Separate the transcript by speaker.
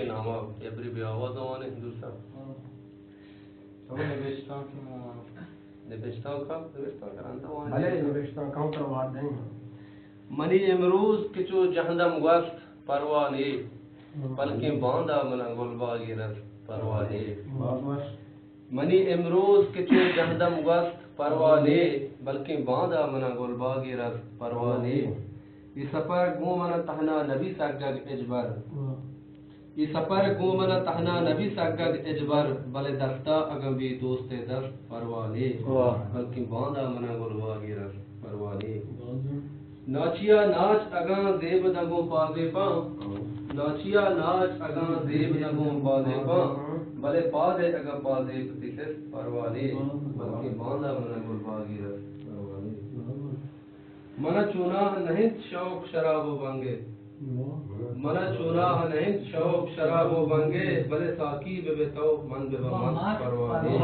Speaker 1: کے نامہ ابری بھی آواز آوانے دوسرا
Speaker 2: نوشتہ کا
Speaker 1: منی امروز کچو جہندم گوست پروانے بلکہ باندھا منا گلباغی رس پروانے منی امروز کچو جہندم گوست پروانے بلکہ باندھا منا گلباغی رس پروانے یہ سفر گو منا تہنا نبی سگگ اجبر یہ سفر گو منا تہنا نبی سگگ اجبر بلے دستا اگم بھی دوست دست پروانے بلکہ باندھا منا گلباغی رس پروانے ناچیا ناچ اگاں زیب دگوں پازے پاں ناچیا ناچ اگاں زیب دگوں پازے پاں بلے پازے اگا پازے پتیسس پروانے بلکہ باندھا منا گلباغی رس پروانے منا چوناہ نہنت شوق شراب و بنگے منا چوناہ نہنت شوق شراب و بنگے بلے ساکی بے تو من بے من پروانے